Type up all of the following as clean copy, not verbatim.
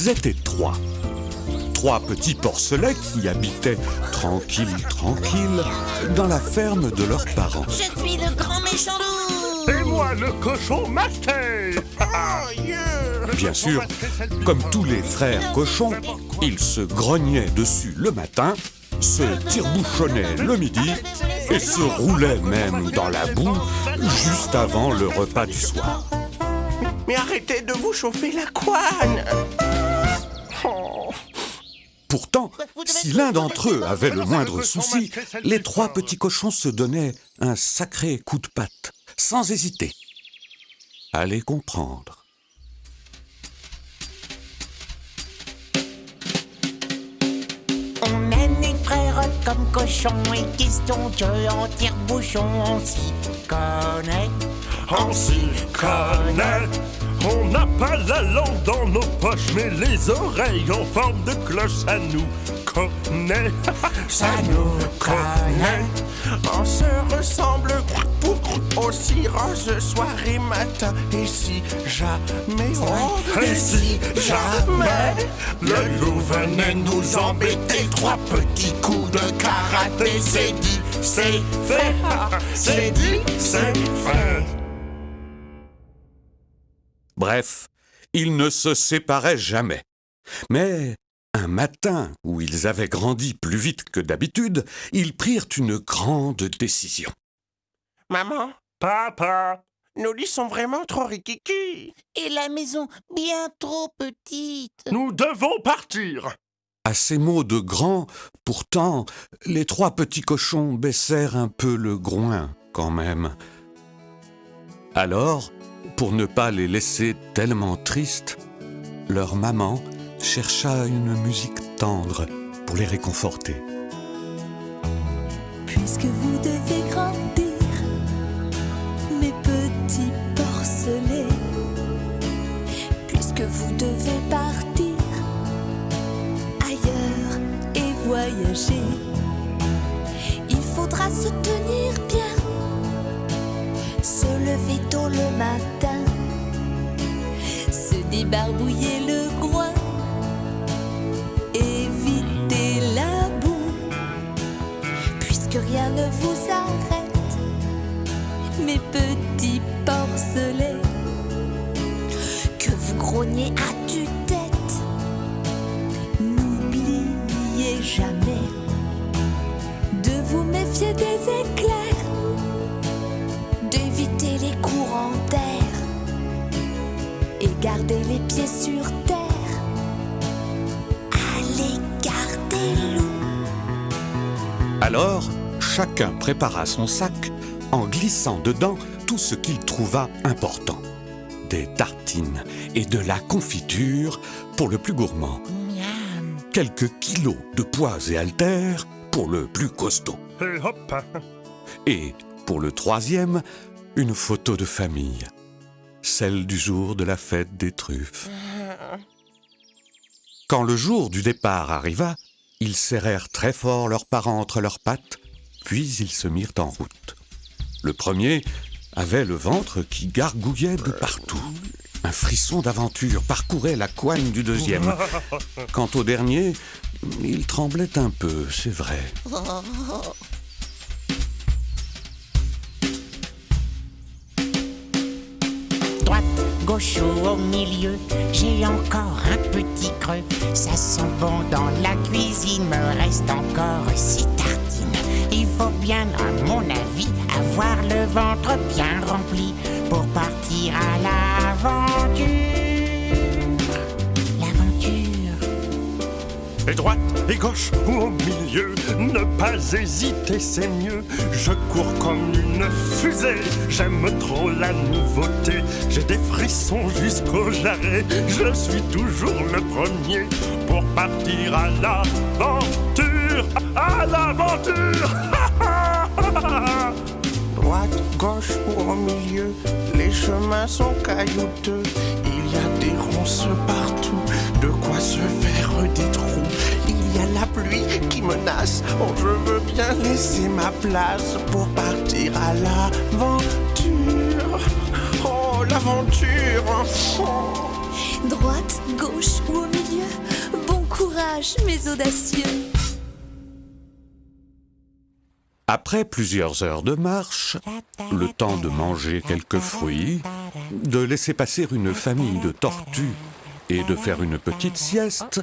Ils étaient trois. Trois petits porcelets qui habitaient tranquilles dans la ferme de leurs parents. Je suis le grand méchant loup. Et moi, le cochon masqué. Bien sûr, comme tous les frères cochons, ils se grognaient dessus le matin, se tire-bouchonnaient le midi et se roulaient même dans la boue juste avant le repas du soir. Mais arrêtez de vous chauffer la couenne. Pourtant, si l'un d'entre eux avait le moindre souci, les trois petits cochons se donnaient un sacré coup de patte, sans hésiter. Allez comprendre. On est nés frères comme cochons et question que en tire-bouchon on s'y connaît. On s'y connaît. On n'a pas la langue dans nos poches, mais les oreilles en forme de cloche, ça nous connaît. Ça nous connaît. On se ressemble au cirage soir et matin. Et si jamais, Et si jamais le loup venait nous embêter, trois petits coups de karaté, c'est dit, c'est fait. C'est dit, c'est fait. Bref, ils ne se séparaient jamais. Mais un matin où ils avaient grandi plus vite que d'habitude, ils prirent une grande décision. Maman, Papa, nos lits sont vraiment trop rikiki. Et la maison bien trop petite. nous devons partir. À ces mots de grand, pourtant, les trois petits cochons baissèrent un peu le groin quand même. Alors, pour ne pas les laisser tellement tristes, leur maman chercha une musique tendre pour les réconforter. Puisque vous devez grandir, mes petits porcelets, puisque vous devez partir ailleurs et voyager, il faudra se tenir bien, se lever tôt le matin, se débarbouiller le groin, éviter la boue, puisque rien ne vous arrête, mes petits porcelets, que vous grognez à tue-tête, n'oubliez jamais de vous méfier des éclairs, d'éviter les courants d'air et garder les pieds sur terre. Allez, gardez-le. Alors, chacun prépara son sac en glissant dedans tout ce qu'il trouva important. Des tartines et de la confiture pour le plus gourmand. Miam. Quelques kilos de pois et haltères pour le plus costaud. Et hop. Et, pour le troisième, une photo de famille. Celle du jour de la fête des truffes. Quand le jour du départ arriva, ils serrèrent très fort leurs parents entre leurs pattes, puis ils se mirent en route. Le premier avait le ventre qui gargouillait de partout. Un frisson d'aventure parcourait la couenne du deuxième. Quant au dernier, il tremblait un peu, c'est vrai. Droite, gauche ou au milieu, j'ai encore un petit creux. Ça sent bon dans la cuisine, me reste encore 6 tartines. Il faut bien, à mon avis, avoir le ventre bien rempli pour partir à l'aventure. L'aventure. Et droite et gauche ou au milieu, ne pas hésiter, c'est mieux. Je cours comme une fusée, j'aime trop la nouveauté. J'ai des frissons jusqu'au jarret, je suis toujours le premier pour partir à l'aventure, à l'aventure. Droite, gauche ou au milieu, les chemins sont caillouteux. Il y a des ronces partout, de quoi se faire des trous. Il y a la pluie qui menace, oh je veux bien laisser ma place pour partir à l'aventure. Oh l'aventure. Droite, gauche ou au milieu, Courage, mes audacieux. Après plusieurs heures de marche, le temps de manger quelques fruits, de laisser passer une famille de tortues et de faire une petite sieste,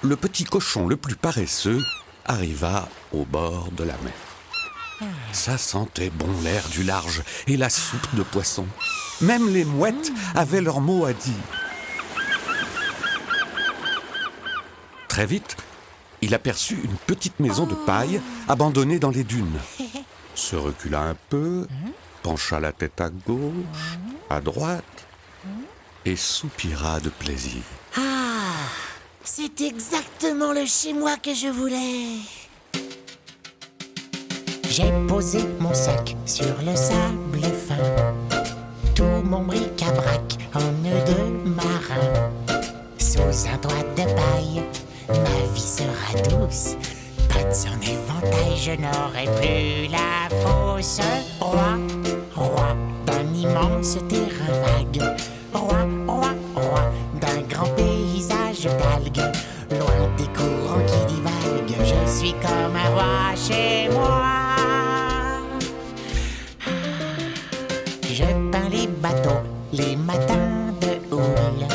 le petit cochon le plus paresseux arriva au bord de la mer. Ça sentait bon l'air du large et la soupe de poisson. Même les mouettes avaient leur mot à dire. Très vite, il aperçut une petite maison de paille abandonnée dans les dunes. Se recula un peu, pencha la tête à gauche, à droite, et soupira de plaisir. Ah, c'est exactement le chez-moi que je voulais. J'ai posé mon sac sur le sable fin, tout mon bric-à-brac en nœud de marin. Sous un doigt de paille, ma vie sera douce. Pas de son éventail, je n'aurai plus la fausse. Roi d'un immense terrain vague. Roi d'un grand paysage d'algues. Loin des courants qui divaguent, je suis comme un roi chez moi. Je peins les bateaux, les matins de houle,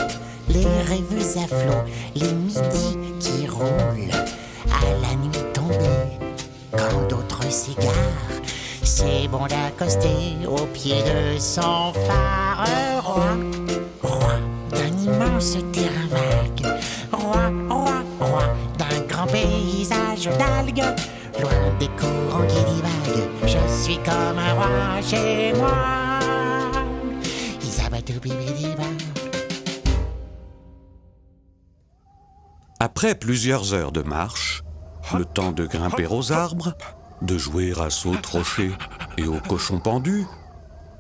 les rêves à flot, les midis qui roulent. À la nuit tombée, quand d'autres s'égarent, c'est bon d'accoster au pied de son phare. Roi d'un immense terrain vague. Roi d'un grand paysage d'algues. Loin des courants qui divaguent, je suis comme un roi chez moi. Après plusieurs heures de marche, le temps de grimper aux arbres, de jouer à saute-rocher et aux cochons pendus,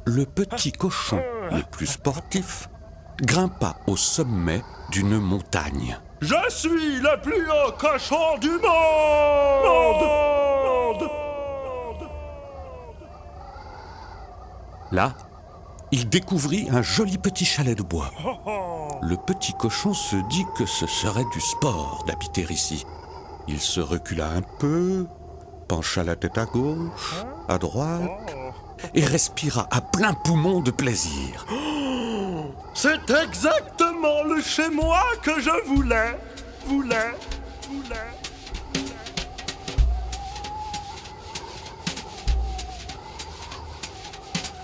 le petit cochon le plus sportif grimpa au sommet d'une montagne. Je suis le plus haut cochon du monde. Là, il découvrit un joli petit chalet de bois. Le petit cochon se dit que ce serait du sport d'habiter ici. Il se recula un peu, pencha la tête à gauche, à droite, et respira à plein poumon de plaisir. C'est exactement le chez-moi que je voulais.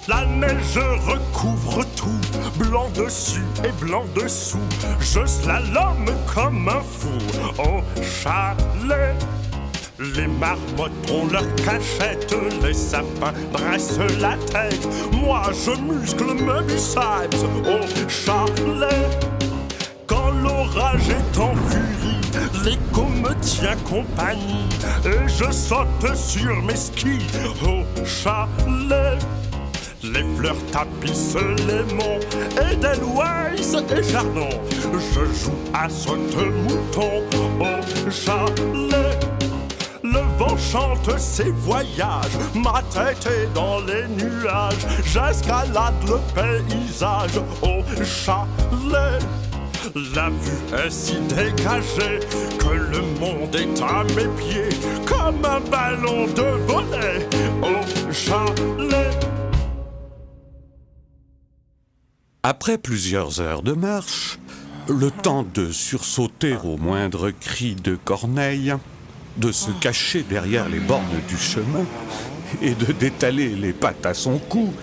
La neige recouvre tout, blanc dessus et blanc dessous. Je slalome comme un fou au chalet. Les marmottes ont leur cachette, les sapins dressent la tête. Moi je muscle mes biceps au chalet. Quand l'orage est en furie, l'écho me tient compagnie. Et je saute sur mes skis au chalet. Les fleurs tapissent les monts, Edelweiss et Chardon. Je joue à saute-mouton au chalet. Le vent chante ses voyages, ma tête est dans les nuages. J'escalade le paysage au chalet. La vue est si dégagée que le monde est à mes pieds, comme un ballon de volley au chalet. Après plusieurs heures de marche, le temps de sursauter au moindre cri de corneille, de se cacher derrière les bornes du chemin et de détaler les pattes à son cou,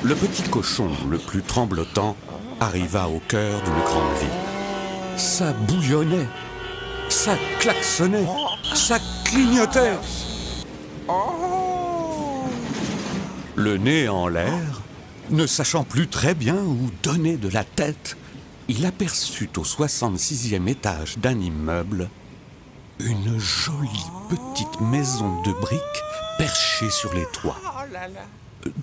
le petit cochon le plus tremblotant arriva au cœur d'une grande ville. Ça bouillonnait, ça klaxonnait, ça clignotait. Le nez en l'air, ne sachant plus très bien où donner de la tête, il aperçut au 66e étage d'un immeuble une jolie petite maison de briques perchée sur les toits.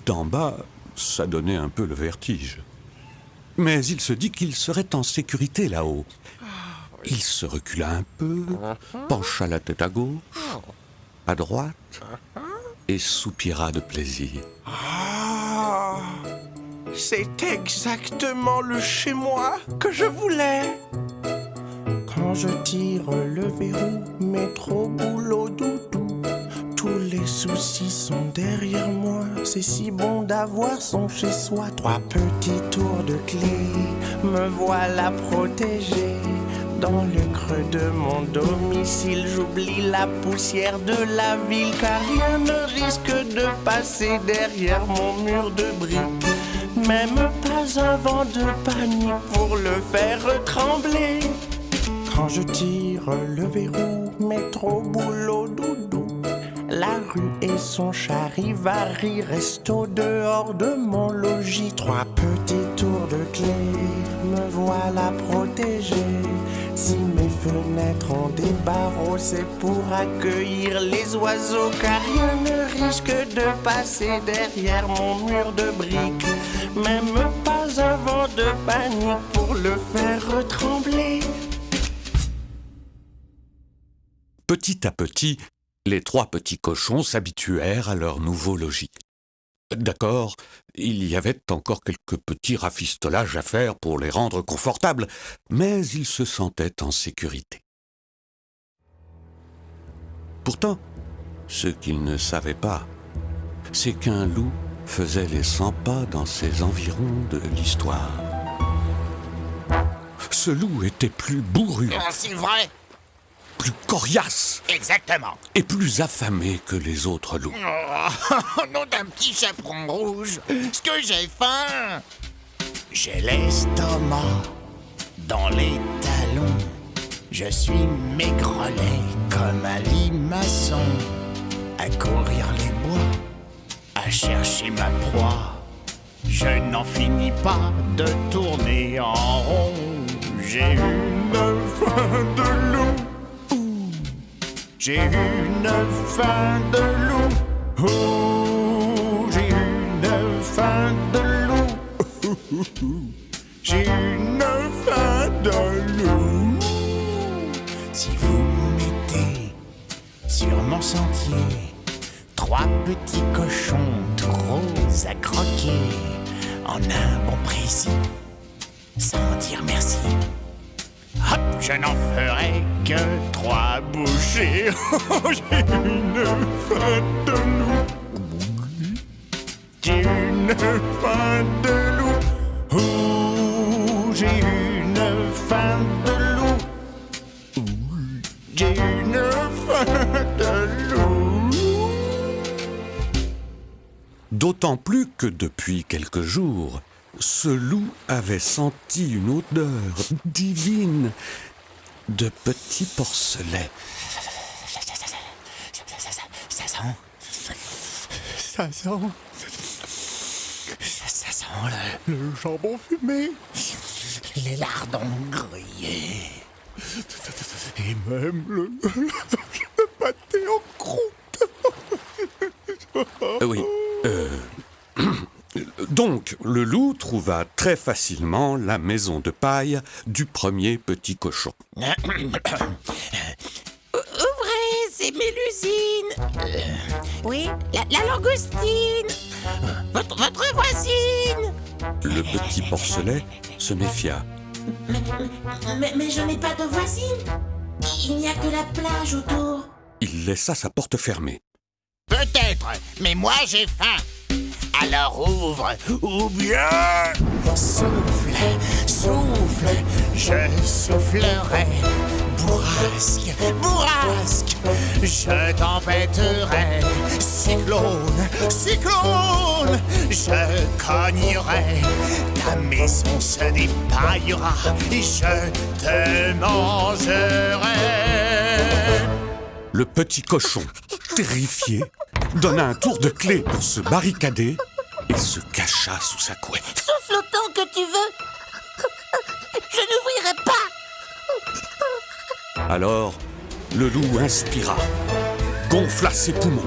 D'en bas, ça donnait un peu le vertige. Mais il se dit qu'il serait en sécurité là-haut. Il se recula un peu, pencha la tête à gauche, à droite, et soupira de plaisir. C'est exactement le chez-moi que je voulais. Quand je tire le verrou, métro, boulot, doudou, tous les soucis sont derrière moi. C'est si bon d'avoir son chez-soi. 3 petits tours de clé, me voilà protégé. Dans le creux de mon domicile, j'oublie la poussière de la ville, car rien ne risque de passer derrière mon mur de briques. Même pas un vent de panique pour le faire trembler. Quand je tire le verrou, métro, boulot, doudou, la rue et son charivari restent au dehors de mon logis. 3 petits tours de clé, me voilà protégé. Si mes fenêtres ont des barreaux, c'est pour accueillir les oiseaux, car rien ne risque de passer derrière mon mur de briques. Même pas un vent de panique pour le faire trembler. Petit à petit, les 3 petits cochons s'habituèrent à leur nouveau logis. D'accord, il y avait encore quelques petits rafistolages à faire pour les rendre confortables, mais ils se sentaient en sécurité. Pourtant, ce qu'ils ne savaient pas, c'est qu'un loup faisait les 100 pas dans ces environs de l'histoire. Ce loup était plus bourru, C'est vrai, plus coriace exactement. et plus affamé que les autres loups. Oh, nom d'un petit chaperon rouge, ce que j'ai faim. J'ai l'estomac dans les talons. Je suis maigrelet comme un limaçon, à courir les bois, à chercher ma proie. Je n'en finis pas de tourner en rond. J'ai une faim de loup. J'ai une faim de loup. Oh, j'ai une faim de loup. J'ai une faim de loup. Si vous mettez sur mon sentier 3 petits cochons tout roses à croquer, en un bon précis, sans dire merci, hop, je n'en ferai que 3 bouchées. Oh, j'ai une faim de loup. J'ai une faim de loup. Oh, j'ai une faim de loup. J'ai une faim de loup. D'autant plus que depuis quelques jours, ce loup avait senti une odeur divine de petits porcelets. Ça sent le jambon fumé, les lardons grillés, et même le pâté en croûte. Oui. Donc, le loup trouva très facilement la maison de paille du premier petit cochon. Ouvrez, c'est Mélusine. Oui, la langoustine. Votre voisine. Le petit porcelet se méfia. Mais je n'ai pas de voisine. Il n'y a que la plage autour. Il laissa sa porte fermée. Peut-être, mais moi j'ai faim. Alors ouvre, ou bien... Souffle, souffle, je soufflerai. Bourrasque, bourrasque, je t'embêterai. Cyclone, cyclone, je cognerai. Ta maison se dépaillera, je te mangerai. Le petit cochon, terrifié, donna un tour de clé pour se barricader et se cacha sous sa couette. Souffle autant que tu veux. Je n'ouvrirai pas. Alors, le loup inspira, gonfla ses poumons,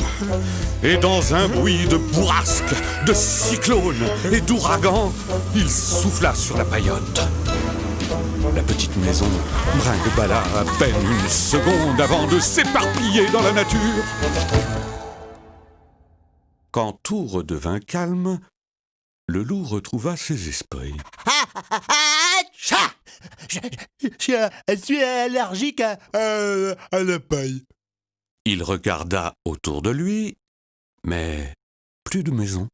et dans un bruit de bourrasque, de cyclone et d'ouragan, il souffla sur la paillote. La petite maison brinque-balla à peine une seconde avant de s'éparpiller dans la nature. Quand tout redevint calme, le loup retrouva ses esprits. Tcha! Je suis allergique à la paille. Il regarda autour de lui, mais plus de maison,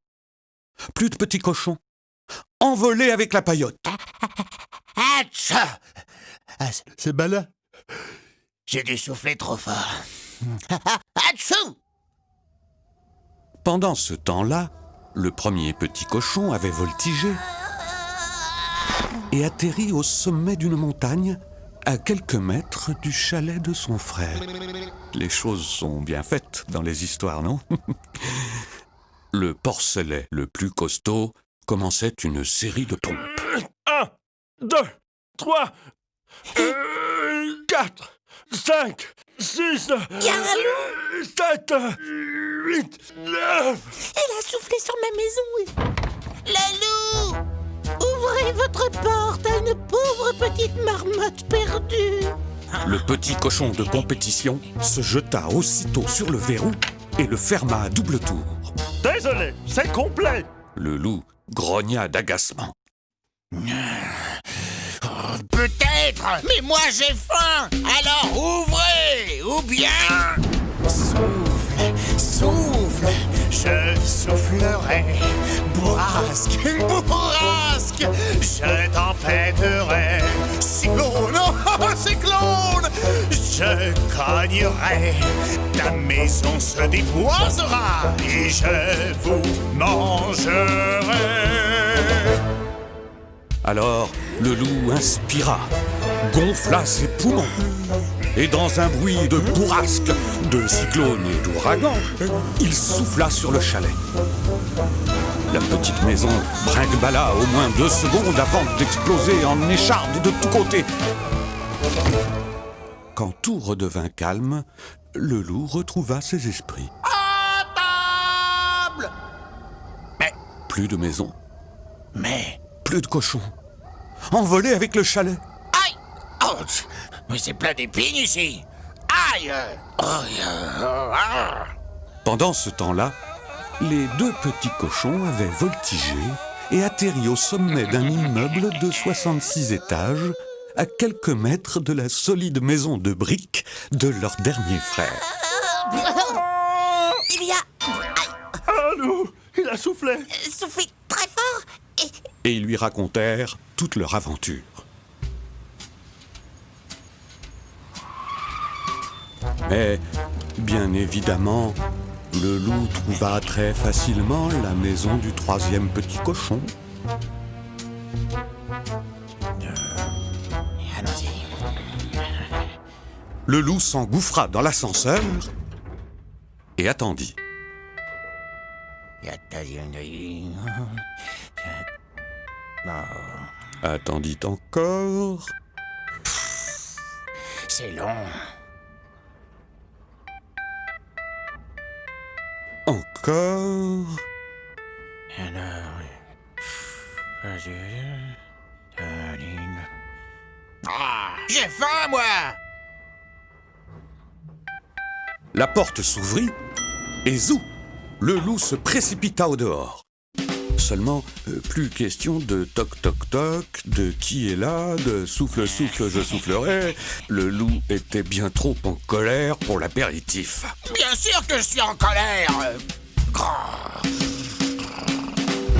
plus de petits cochons, envolés avec la paillote. Atcha! Ah, c'est malin. J'ai dû souffler trop fort. Atchou! Pendant ce temps-là, le premier petit cochon avait voltigé et atterri au sommet d'une montagne, à quelques mètres du chalet de son frère. Les choses sont bien faites dans les histoires, non? Le porcelet le plus costaud commençait une série de pompes. 1, 2, 3, 4, 5, 6, 7, 8, 9. Elle a soufflé sur ma maison. Lalou! Ouvrez votre porte à une pauvre petite marmotte perdue. Le petit cochon de compétition se jeta aussitôt sur le verrou et le ferma à double tour. Désolé, c'est complet. Le loup grogna d'agacement. Peut-être, mais moi j'ai faim. Alors ouvrez, ou bien... Souffle, souffle, je soufflerai. Bourrasque, bourrasque, je tempêterai. Cyclone, cyclone, je cognerai. Ta maison se déboisera et je vous mangerai. Alors, le loup inspira, gonfla ses poumons, et dans un bruit de bourrasque, de cyclone et d'ouragan, il souffla sur le chalet. La petite maison brinque-balla au moins 2 secondes avant d'exploser en écharde de tous côtés. Quand tout redevint calme, le loup retrouva ses esprits. À table! Plus de maison, Mais... plus de cochons, envolés avec le chalet. Aïe! Ouch! Mais c'est plein d'épines ici! Aïe! Pendant ce temps-là, les 2 petits cochons avaient voltigé et atterri au sommet d'un immeuble de 66 étages, à quelques mètres de la solide maison de briques de leur dernier frère. Il y a Allô, il a soufflé. soufflé très fort et Et ils lui racontèrent toute leur aventure. Mais, bien évidemment, le loup trouva très facilement la maison du 3e petit cochon. Allons-y. Le loup s'engouffra dans l'ascenseur et attendit. Attendit encore. C'est long. Encore. J'ai faim, moi! La porte s'ouvrit et zou, le loup se précipita au dehors. Seulement, plus question de toc toc toc, de qui est là, de souffle souffle je soufflerai. Le loup était bien trop en colère pour l'apéritif. Bien sûr que je suis en colère!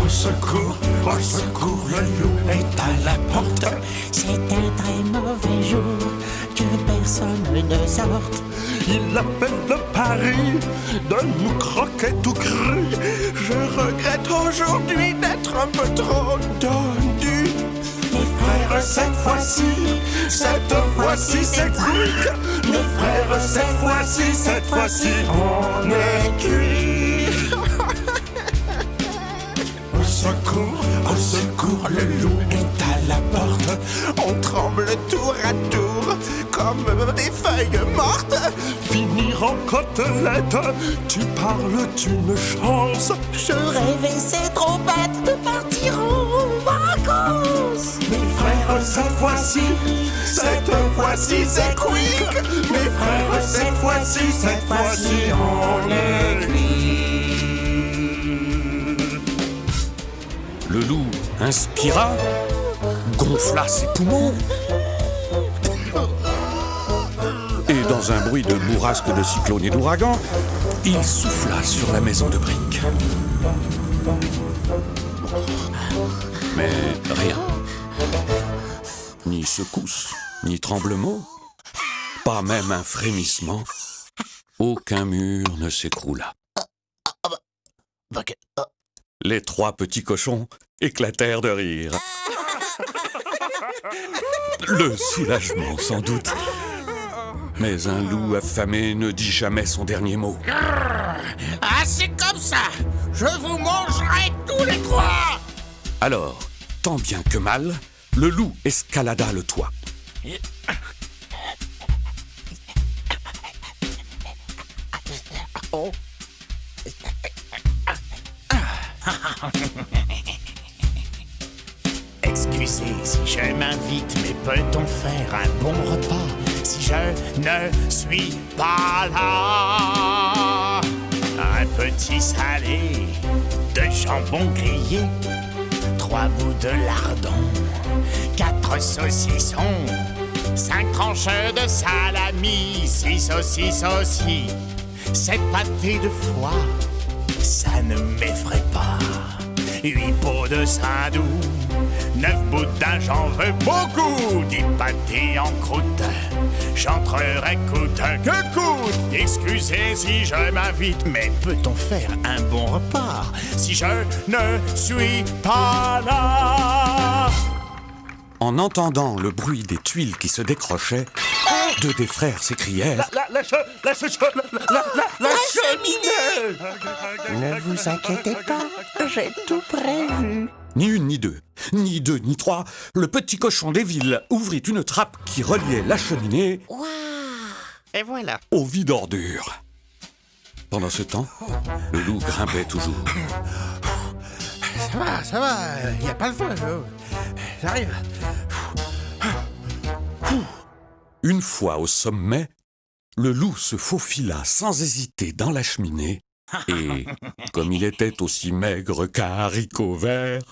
Au secours, le loup est à la porte. c'est un très mauvais jour que personne ne sorte. Il appelle le pari de nous croquer tout cru. Je regrette aujourd'hui d'être un peu trop tendu. Mes frères, Cette fois-ci c'est quick. Mes frères, cette fois-ci, on est cuit. Au secours, le loup Est à la porte, on tremble tour à tour, comme des feuilles mortes. finir en côtelette. Tu parles d'une chance. je rêvais, c'est trop bête de partir en vacances. Mes frères, cette fois-ci c'est quick. Mes frères, cette fois-ci, on est Le loup inspira, gonfla ses poumons. Et dans un bruit de bourrasque, de cyclone et d'ouragan, il souffla sur la maison de briques. Mais rien. Ni secousse, ni tremblement, pas même un frémissement. Aucun mur ne s'écroula. Les 3 petits cochons éclatèrent de rire. Le soulagement, sans doute. Mais un loup affamé ne dit jamais son dernier mot. Ah, c'est comme ça. Je vous mangerai tous les 3. Alors, tant bien que mal, le loup escalada le toit. Excusez si je m'invite, mais peut-on faire un bon repas si je ne suis pas là? Un petit salé de jambon grillé, 3 bouts de lardon, 4 saucissons, 5 tranches de salami, 6 saucisses aussi. 7 pâtés de foie, ça ne m'effraie pas. 8 pots de saindoux, 9 boudins, j'en veux beaucoup. 10 pâtés en croûte, j'entrerai coûte que coûte. Excusez si je m'invite, mais peut-on faire un bon repas si je ne suis pas là? En entendant le bruit des tuiles qui se décrochaient, 2 des frères s'écrièrent La cheminée! Ne vous inquiétez pas, j'ai tout prévu. Ni une ni deux, ni 2 ni 3, le petit cochon des villes ouvrit une trappe qui reliait la cheminée Et voilà. au vide ordure. Pendant ce temps, le loup grimpait toujours. Ça va, y a pas le feu. J'arrive. Une fois au sommet, le loup se faufila sans hésiter dans la cheminée et, comme il était aussi maigre qu'un haricot vert,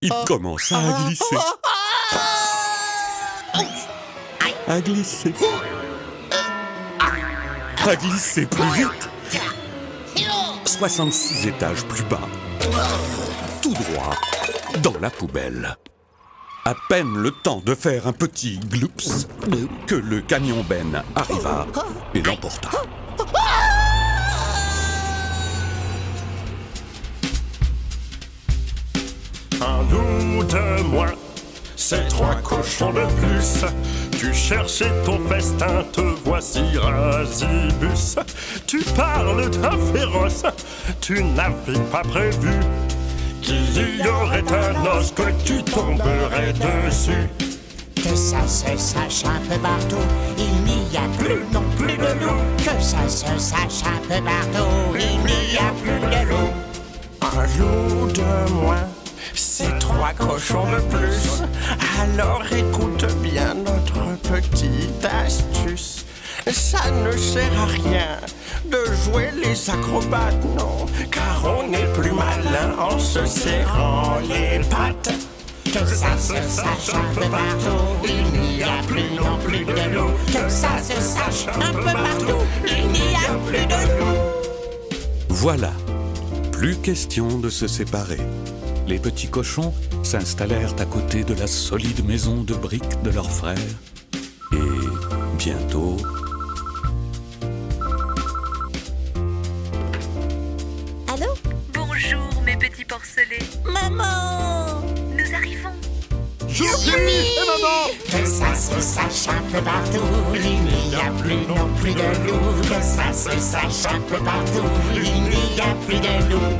il commença à glisser. À glisser. À glisser plus vite. 66 étages plus bas, tout droit, dans la poubelle. À peine le temps de faire un petit gloups que le camion Ben arriva et l'emporta. Un loup de moins, c'est 3 cochons de plus. Tu cherchais ton festin, te voici rasibus. Tu parles d'un féroce, tu n'avais pas prévu qu'il y aurait un os que tu tomberais dessus. Que ça se sache un peu partout, il n'y a plus non plus de loup. Que ça se sache un peu partout, il n'y a plus de loup. Un loup de moins, c'est 3 cochons de plus. Alors écoute bien notre petite astuce. Ça ne sert à rien de jouer les acrobates, non, car on est plus malin en se serrant les pattes. Que ça se sache un peu partout, il n'y a plus non plus de loup. Que ça se sache un peu partout, il n'y a plus de loup. Voilà, plus question de se séparer. Les petits cochons s'installèrent à côté de la solide maison de briques de leur frère. Et bientôt... Allô? Bonjour mes petits porcelets, Maman! nous arrivons. Que ça se sache un peu partout, il n'y a plus non plus de loup. Que ça se sache un peu partout, il n'y a plus de loup.